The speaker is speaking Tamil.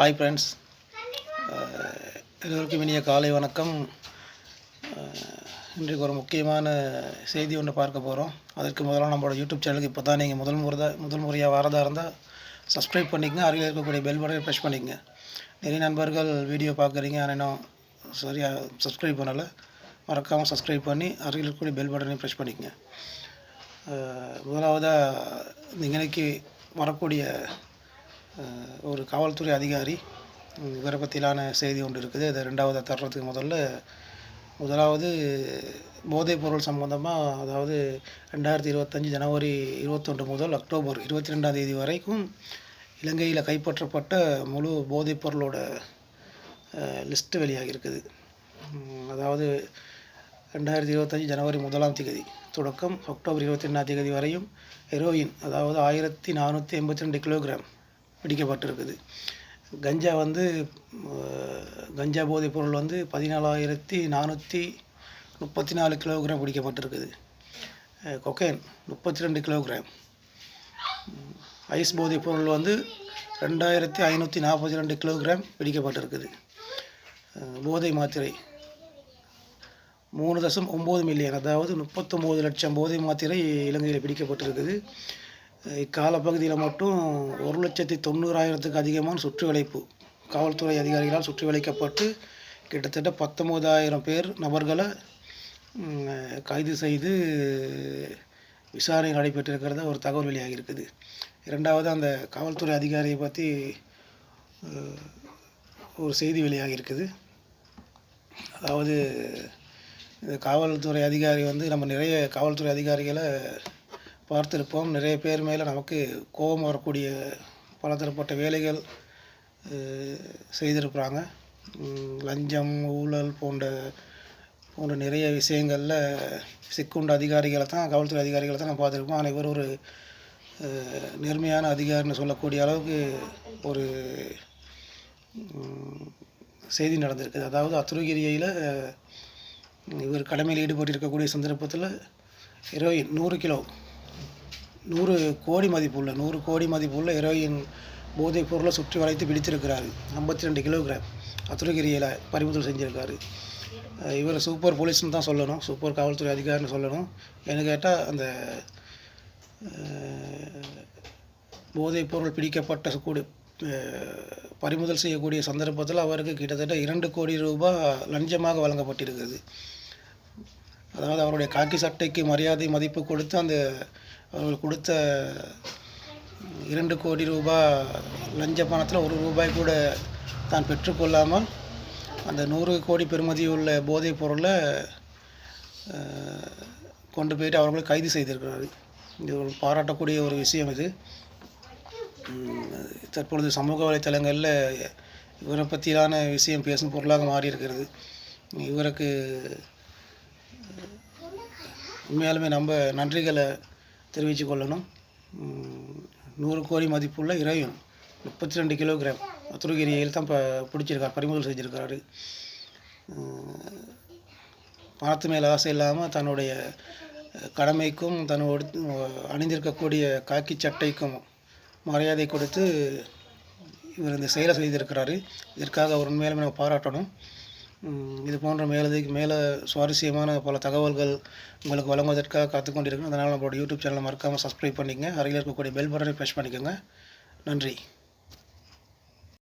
ஹாய் ஃப்ரெண்ட்ஸ், எல்லோருக்கும் இனிய காலை வணக்கம். இன்றைக்கு ஒரு முக்கியமான செய்தி ஒன்று பார்க்க போகிறோம். அதற்கு முதல்ல நம்மளோட யூடியூப் சேனலுக்கு இப்போ தான் நீங்கள் முதல் முறையாக வரதாக இருந்தால் சப்ஸ்கிரைப் பண்ணிக்கங்க. அருகில் இருக்கக்கூடிய பெல் பட்டனை ப்ரெஸ் பண்ணிக்கங்க. நிறைய நண்பர்கள் வீடியோ பார்க்குறீங்க, ஆனால் இன்னும் சரியாக சப்ஸ்கிரைப் பண்ணலை. மறக்காமல் சப்ஸ்கிரைப் பண்ணி அருகில் இருக்கக்கூடிய பெல் பட்டனை ப்ரெஸ் பண்ணிக்கங்க. முதலாவதாக இன்னைக்கு வரக்கூடிய ஒரு காவல்துறை அதிகாரி இவரை பற்றிலான செய்தி ஒன்று இருக்குது. அதை ரெண்டாவது தர்றதுக்கு முதலாவது போதைப் பொருள் சம்பந்தமாக, அதாவது 2025 ஜனவரி 21 முதல் அக்டோபர் 22ஆம் தேதி வரைக்கும் இலங்கையில் கைப்பற்றப்பட்ட முழு போதைப் பொருளோட லிஸ்ட்டு வெளியாகி இருக்குது. அதாவது 2025 ஜனவரி 1ஆம் தேதி தொடக்கம் அக்டோபர் 22ஆம் தேதி வரையும் ஹெரோயின், அதாவது 1482 கிலோகிராம் பிடிக்கப்பட்டிருக்குது. கஞ்சா போதைப் பொருள் 14,434 கிலோகிராம் பிடிக்கப்பட்டிருக்குது. Cocaine 32 kilogram. ஐஸ் போதைப் பொருள் 2,542 கிலோகிராம் பிடிக்கப்பட்டிருக்குது. போதை மாத்திரை 3.9 மில்லியன், அதாவது 39 லட்சம் போதை மாத்திரை இலங்கையில் பிடிக்கப்பட்டிருக்குது. இக்காலப்பகுதியில் மட்டும் 1,90,000க்கு அதிகமான சுற்றிவளைப்பு காவல்துறை அதிகாரிகளால் சுற்றி வளைக்கப்பட்டு கிட்டத்தட்ட 19,000 நபர்களை கைது செய்து விசாரணை நடைபெற்றிருக்கிறதா ஒரு தகவல் வெளியாகியிருக்குது. இரண்டாவது, அந்த காவல்துறை அதிகாரியை பற்றி ஒரு செய்தி வெளியாகியிருக்குது. அதாவது இந்த காவல்துறை அதிகாரி நம்ம நிறைய காவல்துறை அதிகாரிகளை பார்த்துருப்போம். நிறைய பேர் மேலே நமக்கு கோபம் வரக்கூடிய பலதரப்பட்ட வேலைகள் செய்திருப்பாங்க. லஞ்சம், ஊழல் போன்ற நிறைய விஷயங்களில் சிக்குண்ட அதிகாரிகளை தான், காவல்துறை அதிகாரிகளை தான் நம்ம பார்த்துருப்போம். ஆனால் இவர் ஒரு நேர்மையான அதிகாரின்னு சொல்லக்கூடிய அளவுக்கு ஒரு செய்தி நடந்திருக்குது. அதாவது அத்துருகிரியில் இவர் கடமையில் ஈடுபட்டு இருக்கக்கூடிய சந்தர்ப்பத்தில் ஹெரோயின் 100 கோடி மதிப்புள்ள ஹெரோயின் போதைப் பொருளை சுற்றி வளைத்து பிடித்திருக்கிறாரு. 52 கிலோகிராம் அத்துருகிரியில் பறிமுதல் செஞ்சுருக்காரு. இவர் சூப்பர் போலீஸ்னு தான் சொல்லணும், சூப்பர் காவல்துறை அதிகாரின்னு சொல்லணும். என்ன கேட்டால், அந்த போதைப் பொருள் பிடிக்கப்பட்ட பறிமுதல் செய்யக்கூடிய சந்தர்ப்பத்தில் அவருக்கு கிட்டத்தட்ட 2 கோடி ரூபாய் லஞ்சமாக வழங்கப்பட்டிருக்கிறது. அதாவது அவருடைய காக்கி சட்டைக்கு மரியாதை மதிப்பு கொடுத்து அவர்கள் கொடுத்த 2 கோடி ரூபாய் லஞ்ச பணத்தில் 1 ரூபாய் கூட தான் பெற்றுக்கொள்ளாமல் அந்த 100 கோடி பெறுமதியுள்ள போதைப் பொருளை கொண்டு போயிட்டு அவர்களை கைது செய்திருக்கிறாரு. இது ஒரு பாராட்டக்கூடிய ஒரு விஷயம். இது தற்பொழுது சமூக வலைத்தளங்களில் இவரை பற்றியான விஷயம் பேசும் பொருளாக மாறியிருக்கிறது. இவருக்கு உண்மையாலுமே நம்ம நன்றிகளை தெரிவித்து கொள்ளணும். 100 கோடி மதிப்புள்ள ஹெரோயின் 32 கிலோகிராம் அத்துருகிரியில் தான் பிடிச்சிருக்கார், பறிமுதல் செஞ்சுருக்காரு. பணத்து மேல் ஆசை இல்லாமல் தன்னுடைய கடமைக்கும் தன்னோடு அணிந்திருக்கக்கூடிய காக்கி சட்டைக்கும் மரியாதை கொடுத்து இவர் இந்த செயலை செய்திருக்கிறாரு. இதற்காக அவர் உண்மையிலுமே நம்ம பாராட்டணும். இது போன்ற மேலே சுவாரஸ்யமான பல தகவல்கள் உங்களுக்கு வழங்குவதற்காக காத்துக்கொண்டிருக்கணும். அதனால் நம்மளோட யூடியூப் சேனலை மறக்காமல் சப்ஸ்கிரைப் பண்ணிக்கங்க. அருகில் இருக்கக்கூடிய பெல் பட்டனை ப்ரெஸ் பண்ணிக்கோங்க. நன்றி.